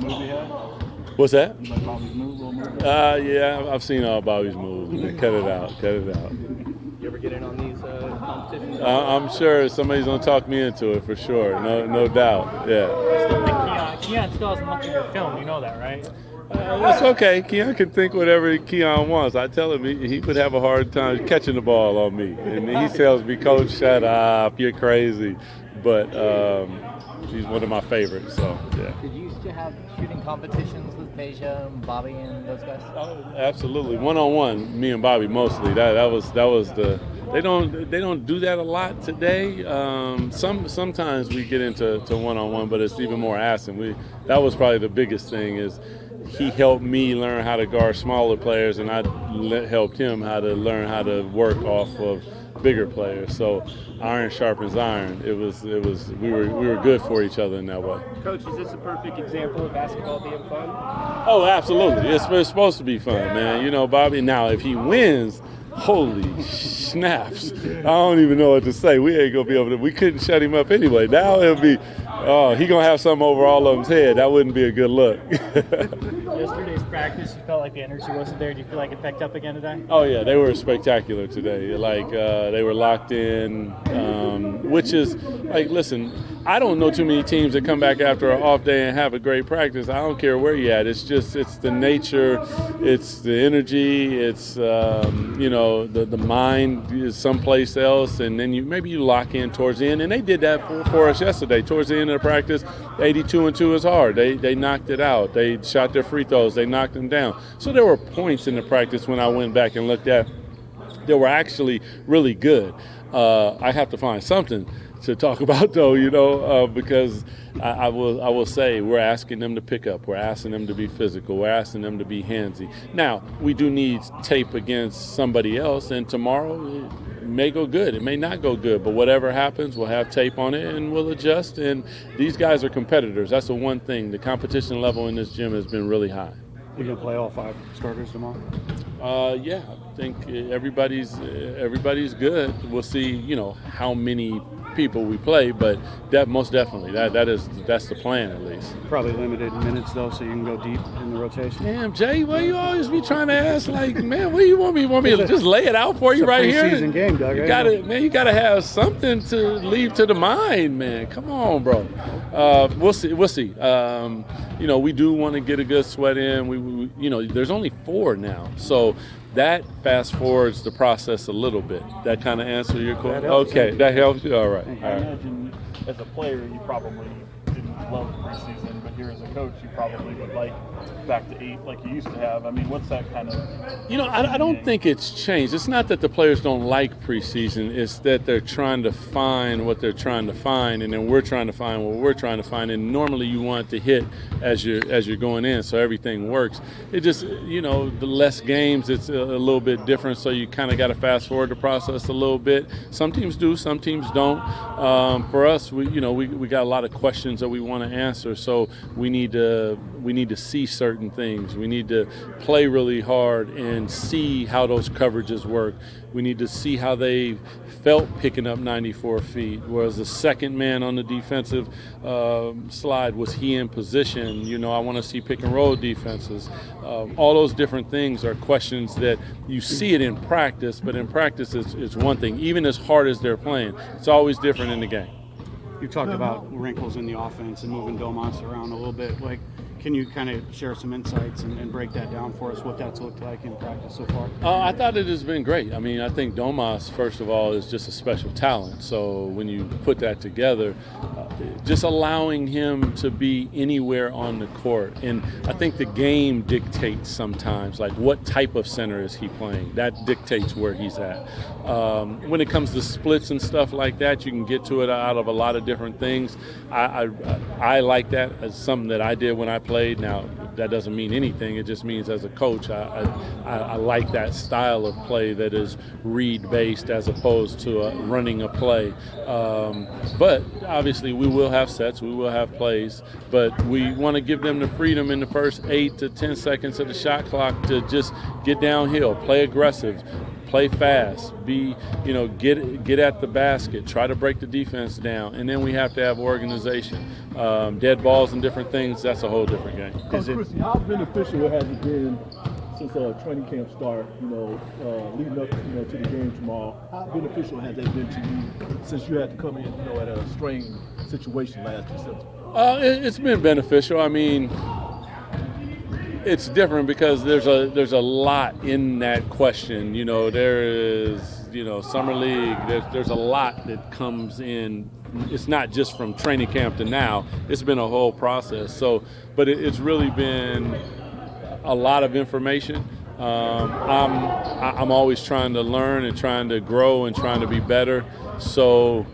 the move he had? What's that? You like Bobby's move, little move? Yeah, I've seen all Bobby's moves. Man. Cut it out. You ever get in on these competitions? I'm sure somebody's gonna talk me into it for sure. No doubt. Yeah. I still think Keon still has much of your film. You know that, right? It's okay. Keon can think whatever Keon wants. I tell him he would have a hard time catching the ball on me. And he tells me, Coach, shut up, you're crazy. But he's one of my favorites, so yeah. Did you used to have shooting competitions with Peja and Bobby and those guys? Oh, absolutely. One-on-one, me and Bobby mostly. That was the they don't do that a lot today. Sometimes we get into one-on-one, but it's even more asking. That was probably the biggest thing is he helped me learn how to guard smaller players, and I helped him how to learn how to work off of bigger players. So iron sharpens iron. It was we were good for each other in that way. Coach, is this a perfect example of basketball being fun? Oh, absolutely. It's supposed to be fun, man. You know, Bobby, now if he wins, holy snaps. I don't even know what to say. We ain't going to be able to. We couldn't shut him up anyway. Now it'll be, he going to have something over all of them's head. That wouldn't be a good look. Yesterday's practice, you felt like the energy wasn't there. Do you feel like it picked up again today? Oh, yeah. They were spectacular today. Like, they were locked in, which is, like, listen, I don't know too many teams that come back after an off day and have a great practice. I don't care where you're at. It's the nature, it's the energy, it's, the mind is someplace else, and then maybe you lock in towards the end. And they did that for us yesterday. Towards the end of the practice, 82-2 is hard. They knocked it out. They shot their free throws. They knocked them down. So there were points in the practice when I went back and looked at that were actually really good. I have to find something to talk about though, because I will say we're asking them to pick up. We're asking them to be physical. We're asking them to be handsy. Now, we do need tape against somebody else, and tomorrow it may go good. It may not go good, but whatever happens, we'll have tape on it and we'll adjust. And these guys are competitors. That's the one thing. The competition level in this gym has been really high. You gonna play all 5 starters tomorrow? Yeah, I think everybody's good. We'll see, how many people we play, but most definitely that's the plan at least. Probably limited minutes though, so you can go deep in the rotation. Damn, Jay, why you always be trying to ask like, man, what do you want me? You want me to just lay it out for you right here? It's a preseason game, Doug. You gotta have something to leave to the mind, man. Come on, bro. We'll see. We do want to get a good sweat in. We there's only 4 now, so that fast forwards the process a little bit. That kind of answer your question? Okay, that helps you? All right. I imagine as a player you probably didn't love preseason, but here as a coach you probably would like back to 8 like you used to have. I mean, what's that kind of... I don't think it's changed. It's not that the players don't like preseason. It's that they're trying to find what they're trying to find, and then we're trying to find what we're trying to find. And normally you want to hit as you're going in, so everything works. It just, the less games, it's a little bit different, so you kind of got to fast forward the process a little bit. Some teams do, some teams don't. For us, we got a lot of questions that we want to answer, so we need to see certain things. We need to play really hard and see how those coverages work. We need to see how they felt picking up 94 feet. Was the second man on the defensive slide, was he in position? I want to see pick and roll defenses. All those different things are questions that you see it in practice, but in practice it's one thing. Even as hard as they're playing, it's always different in the game. You talked about wrinkles in the offense and moving Domas around a little bit. Can you kind of share some insights and break that down for us, what that's looked like in practice so far? I thought it has been great. I mean, I think Domas, first of all, is just a special talent. So when you put that together, just allowing him to be anywhere on the court. And I think the game dictates sometimes, like what type of center is he playing? That dictates where he's at. When it comes to splits and stuff like that, you can get to it out of a lot of different things. I like that as something that I did when I played. Now, that doesn't mean anything. It just means as a coach, I like that style of play that is read-based as opposed to running a play. But obviously, we will have sets, we will have plays, but we want to give them the freedom in the first 8 to 10 seconds of the shot clock to just get downhill, play aggressive, play fast, get at the basket, try to break the defense down, and then we have to have organization. Dead balls and different things, that's a whole different game. Coach Christie, how beneficial has it been since training camp start, leading up to the game tomorrow? How beneficial has that been to you since you had to come in at a strained situation last December? It's been beneficial. I mean, it's different because there's a lot in that question. There is summer league. There's a lot that comes in. It's not just from training camp to now. It's been a whole process. So, but it's really been a lot of information. I'm always trying to learn and trying to grow and trying to be better. So,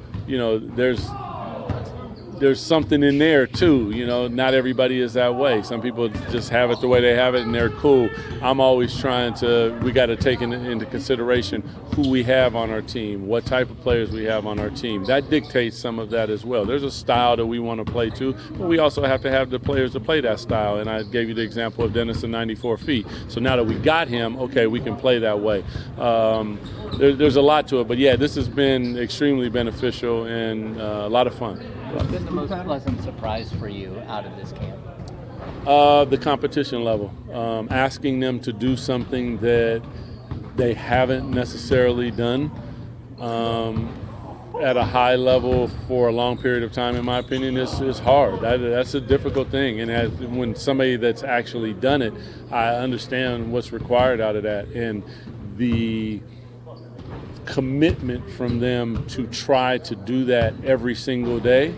there's something in there too. Not everybody is that way. Some people just have it the way they have it and they're cool. I'm always we got to take into consideration who we have on our team, what type of players we have on our team. That dictates some of that as well. There's a style that we want to play to, but we also have to have the players to play that style. And I gave you the example of Dennis at 94 feet. So now that we got him, okay, we can play that way. There's a lot to it, but yeah, this has been extremely beneficial and a lot of fun. What's been the most pleasant surprise for you out of this camp? The competition level. Asking them to do something that they haven't necessarily done at a high level for a long period of time, in my opinion, is hard. That's a difficult thing. And when somebody that's actually done it, I understand what's required out of that. And the commitment from them to try to do that every single day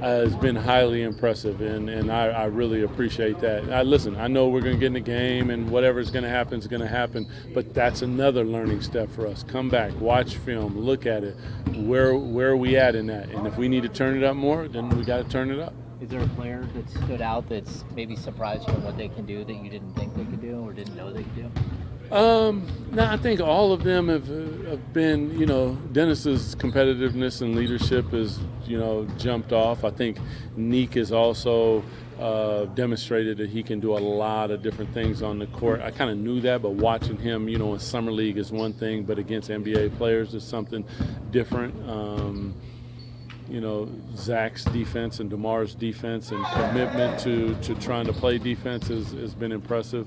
has been highly impressive, and I really appreciate that. Listen, I know we're going to get in the game and whatever's going to happen is going to happen, but that's another learning step for us. Come back, watch film, look at it. Where are we at in that? And if we need to turn it up more, then we got to turn it up. Is there a player that stood out that's maybe surprised you on what they can do that you didn't think they could do or didn't know they could do? No, I think all of them have been, Dennis's competitiveness and leadership has, jumped off. I think Neek has also demonstrated that he can do a lot of different things on the court. I kind of knew that, but watching him, in summer league is one thing, but against NBA players is something different. Zach's defense and DeMar's defense and commitment to trying to play defense has been impressive.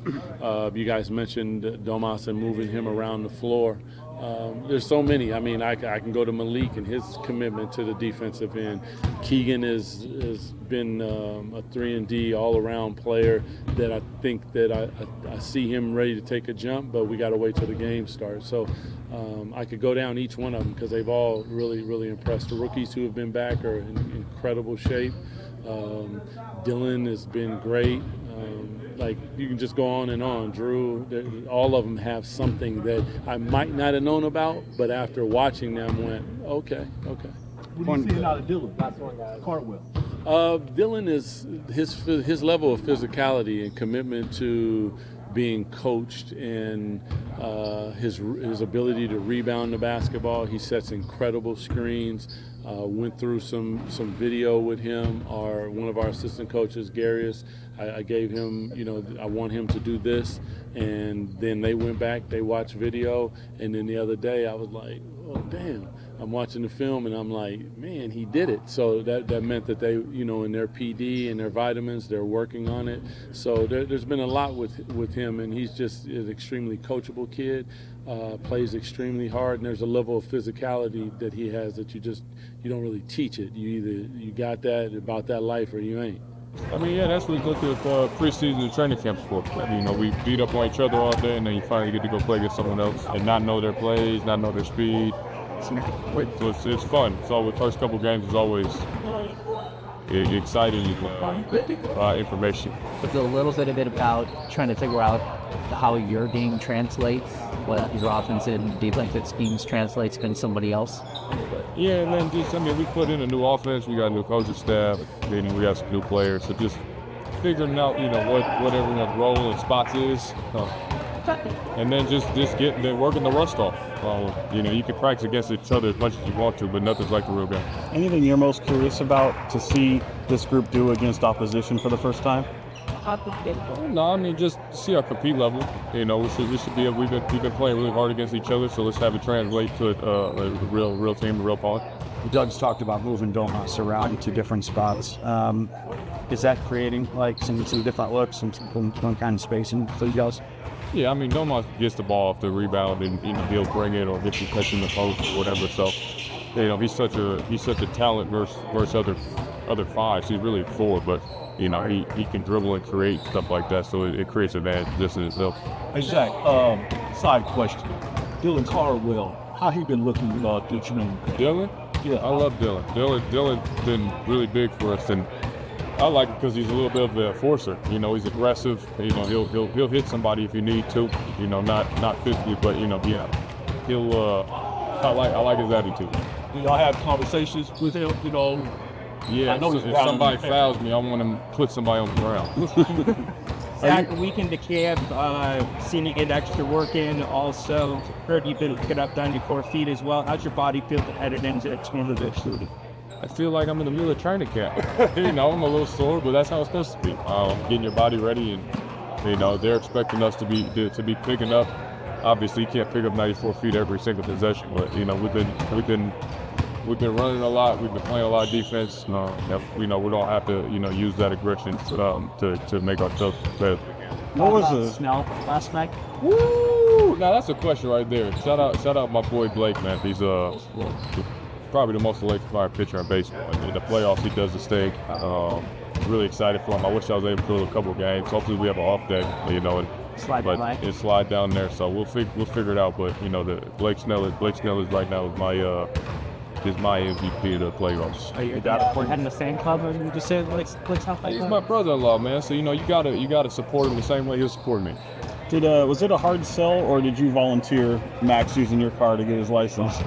You guys mentioned Domas and moving him around the floor. There's so many. I mean, I can go to Malik and his commitment to the defensive end. Keegan has been a 3-and-D all-around player that I think that I see him ready to take a jump, but we got to wait till the game starts. So I could go down each one of them because they've all really, really impressed. The rookies who have been back are in incredible shape. Dylan has been great. You can just go on and on. Drew, all of them have something that I might not have known about, but after watching them went, okay. What are you seeing out of Dylan? Last one, guys. Cartwell. Dylan is his level of physicality and commitment to being coached and his ability to rebound the basketball. He sets incredible screens. Went through some video with him. One of our assistant coaches, Garius, I gave him, I want him to do this. And then they went back, they watched video. And then the other day I was like, oh, damn. I'm watching the film and I'm like, man, he did it. So that meant that they, in their PD and their vitamins, they're working on it. So there's been a lot with him, and he's just an extremely coachable kid, plays extremely hard, and there's a level of physicality that he has that you don't really teach it. You got that about that life or you ain't. I mean, yeah, that's what we go to preseason and training camps for. We beat up on each other all day, and then you finally get to go play against someone else and not know their plays, not know their speed. So it's fun. So the first couple games is always exciting information. It's a little bit about trying to figure out how your game translates, what your offensive defensive schemes translates against somebody else. Yeah, and then we put in a new offense. We got a new coaching staff. Then we got some new players. So just figuring out, what everyone's role and spots is. And then just working the rust off. You can practice against each other as much as you want to, but nothing's like the real game. Anything you're most curious about to see this group do against opposition for the first time? No, I mean, just see our compete level. You know, we should be. We've been playing really hard against each other, so let's have it translate to a real team, a real opponent. Doug's talked about moving Domas around to different spots. Is that creating like some different looks, some kind of spacing for you guys? Yeah, I mean, Domas gets the ball off the rebound, and he'll bring it or get you touching the post or whatever. So, he's such a talent versus other fives. He's really 4, but he can dribble and create stuff like that. So it creates an advantage just in itself. Hey Zach, side question. Dylan Cardwell, how he been looking this year? Dylan? Yeah, I love Dylan. Dylan's been really big for us, and I like it because he's a little bit of a enforcer. He's aggressive. He'll hit somebody if you need to. Not physically, but yeah, he'll. I like his attitude. Do y'all have conversations with him? Yeah. I know if somebody fouls me, I want to put somebody on the ground. Zach, a week into camp, seeing you get extra work in. Also, heard you've been picking up down your core feet as well. How's your body feel headed into the tournament? I feel like I'm in the middle of training camp. I'm a little sore, but that's how it's supposed to be. Getting your body ready, and they're expecting us to be picking up. Obviously, you can't pick up 94 feet every single possession, but we've been running a lot. We've been playing a lot of defense. We don't have to use that aggression to make ourselves better. What was the Snell last night? Woo! Now that's a question right there. Shout out my boy Blake, man. He's probably the most electrifying pitcher in baseball. In the playoffs, he does his thing. Really excited for him. I wish I was able to go to a couple of games. Hopefully, we have an off day. It slide down there. So we'll figure it out. But the Blake Snell is right now is my MVP of the playoffs. Are you heading the same club, or you just said like South? He's my brother-in-law, man. So you gotta support him the same way he'll support me. Was it a hard sell, or did you volunteer Max using your car to get his license?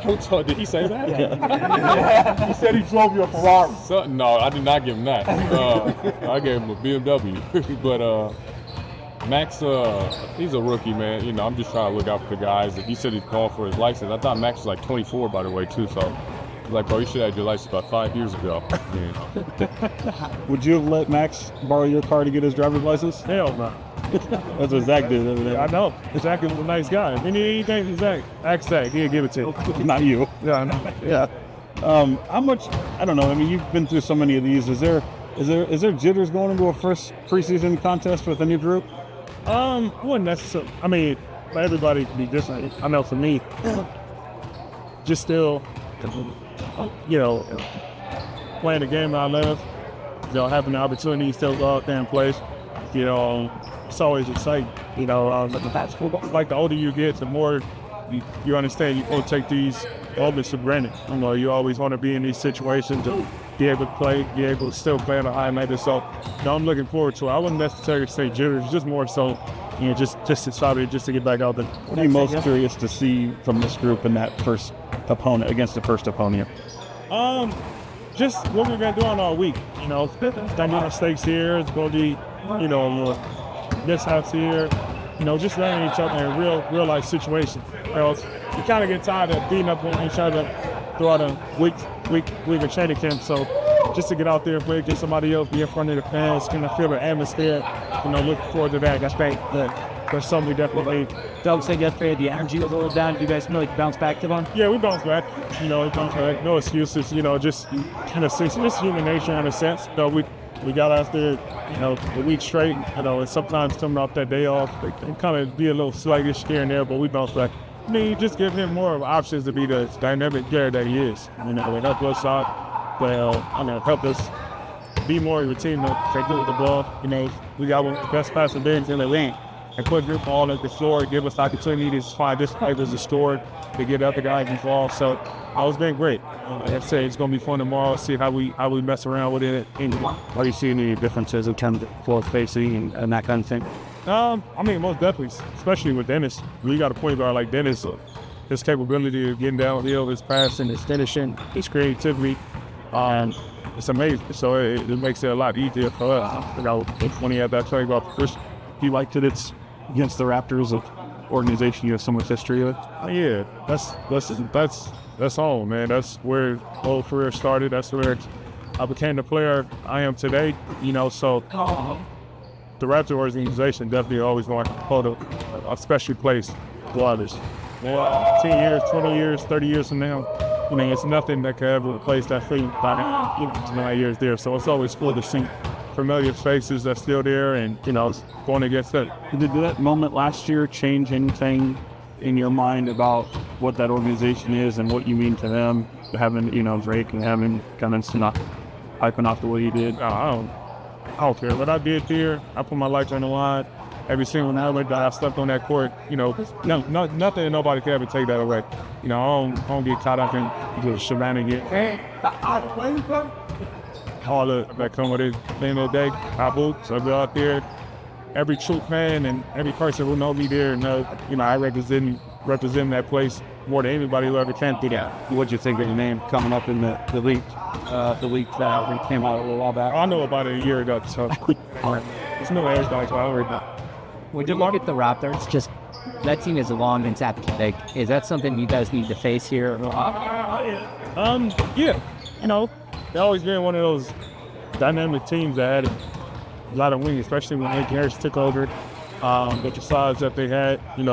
Did he say that? Yeah. He said he drove you a Ferrari. No, I did not give him that. I gave him a BMW. But Max, he's a rookie, man. I'm just trying to look out for the guys. He said he'd call for his license. I thought Max was like 24, by the way, too. So, bro, you should have had your license about 5 years ago. Yeah. Would you have let Max borrow your car to get his driver's license? Hell no. That's what Zach did over there. I know. Zach is a nice guy. If you need anything from Zach, ask Zach. He'll give it to you. Not you. Yeah, I know. Yeah. How much? I don't know. I mean, you've been through so many of these. Is there jitters going into a first preseason contest with a new group? I wouldn't necessarily. I mean, for everybody to be different. I know for me, just still, playing the game I love, having the opportunity still go out there and play, it's always exciting. Like the older you get, the more you understand you don't take these moments for granted. You always want to be in these situations to be able to play, be able to still play on a high level. So, I'm looking forward to it. I wouldn't necessarily say jitters, just more so, just excited just to get back out there. What are you most curious to see from this group in that first opponent, against the first opponent? Just what we've been doing all week. Dynamic stakes here. It's going to be, this house here. Just learning each other in real life situations. You kind of get tired of beating up on each other throughout a week of training camp. So just to get out there and play, get somebody else, be in front of the fans, kind of feel the atmosphere. Looking forward to that. That's great. That's something we definitely. Doug said yesterday the energy was a little down. Do you guys really bounce back to one? Yeah, we bounce back. We bounce back. No excuses. Just kind of it's human nature in a sense. We got out there, a week straight. And sometimes coming off that day off, it can kind of be a little sluggish here and there, but we bounce back. You just give him more options to be the dynamic player that he is. It helped us out. Helped us be more routine to take with the ball. We got one of the best passing bigs in the league. And put your ball at the floor, give us opportunity to find this type as a score to get other guys involved. So it's been great. Like I said, it's going to be fun tomorrow. See how we mess around with it. Are you seeing any differences in terms of floor spacing and that kind of thing? Most definitely, especially with Dennis. We got a point guard like Dennis. His capability of getting downhill, his passing, his finishing, his creativity, it's amazing. So it makes it a lot easier for us. When he had that point guard first, You liked it. It's against the Raptors, an organization you have so much history with. Yeah, that's all, man. That's where the whole career started. That's where I became the player I am today. So the Raptor organization definitely always going to hold a special place to others. 10 years, 20 years, 30 years from now, it's nothing that can ever replace that feeling by 9 years there. So it's always cool to see familiar faces that's still there and, going against that. Did that moment last year change anything in your mind about what that organization is and what you mean to them, having, Drake and having kind of hyping off the way you did? I don't care. What I did there, I put my life on the line. Every single night that I slept on that court, nothing and nobody can ever take that away. I don't get caught up in the shenanigans. All that come with it. At the end of the day, I boots, I go out there. Every true fan and every person who know me there knows, I represent that place more than anybody who ever can do that. What'd you think of your name coming up in the league? The league that came out a little while back. I know about it a year ago, so it's no everybody. So I already know. When you look at the Raptors, just that team is long and tactic. Is that something you guys need to face here? Yeah. They've always been one of those dynamic teams that had a lot of wings, especially when Hank Harris took over. With the size that they had, and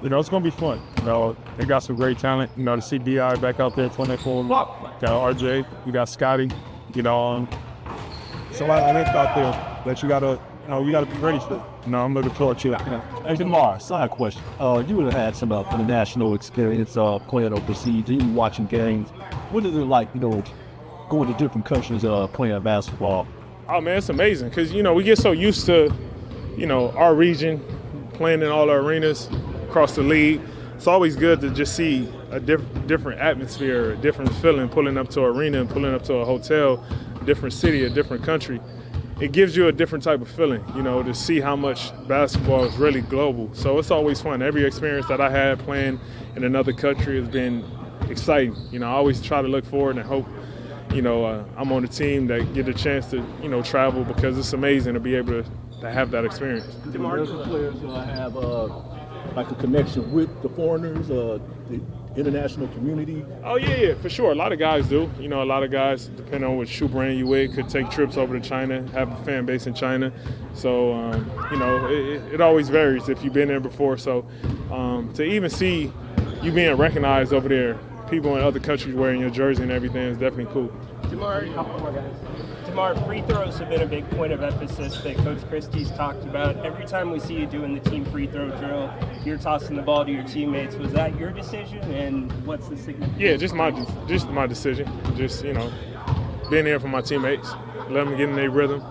it's going to be fun. They got some great talent. To see D.I. back out there, 24. Got RJ, you got Scotty. So I think out there that you got to be ready for. I'm looking forward to it. Hey, DeMar, side question. You would have had some international experience playing overseas, even watching games. What is it like, going to different countries playing basketball? Oh, man, it's amazing because, we get so used to, our region, playing in all our arenas across the league. It's always good to just see a different atmosphere, a different feeling, pulling up to an arena and pulling up to a hotel, a different city, a different country. It gives you a different type of feeling, to see how much basketball is really global. So it's always fun. Every experience that I had playing in another country has been exciting. I always try to look forward and hope, I'm on a team that get a chance to, travel because it's amazing to be able to have that experience. American players have like a connection with the foreigners, the international community. Oh, yeah, for sure. A lot of guys do. A lot of guys, depending on what shoe brand you with, could take trips over to China, have a fan base in China. So, it always varies if you've been there before. So, to even see you being recognized over there, people in other countries wearing your jersey and everything is definitely cool. DeMar, free throws have been a big point of emphasis that Coach Christie's talked about. Every time we see you doing the team free throw drill, you're tossing the ball to your teammates. Was that your decision, and what's the significance? Yeah, just my decision. Just, being there for my teammates, letting them get in their rhythm,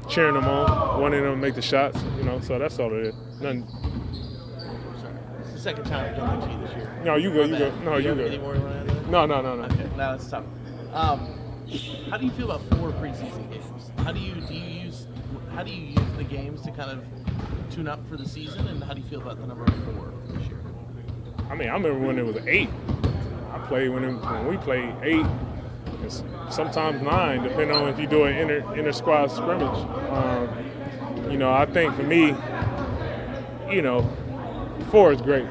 cheering them on, wanting them to make the shots, so that's all it is. Nothing. It's the second time we've done that to you this year. No, you go. No, you go. Any more you want to add? No. Okay, now it's tough. How do you feel about 4 preseason games? How do you use the games to kind of tune up for the season, and how do you feel about the number 4 this year? I remember when it was 8. I played when we played 8. It's sometimes 9, depending on if you do an inter squad scrimmage. I think for me, 4 is great.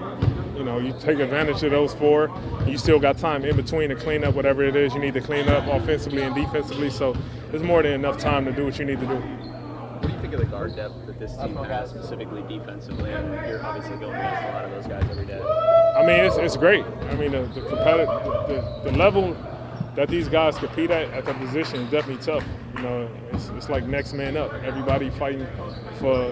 You take advantage of those 4. You still got time in between to clean up whatever it is you need to clean up offensively and defensively. So there's more than enough time to do what you need to do. What do you think of the guard depth that this team has, specifically defensively? And you're obviously going against a lot of those guys every day. It's great. The competitive, the level that these guys compete at the position is definitely tough. It's like next man up. Everybody fighting for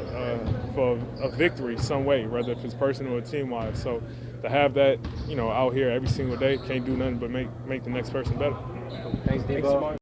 a victory some way, whether if it's personal or team-wise. So to have that, out here every single day, can't do nothing but make the next person better. Thanks, Debo.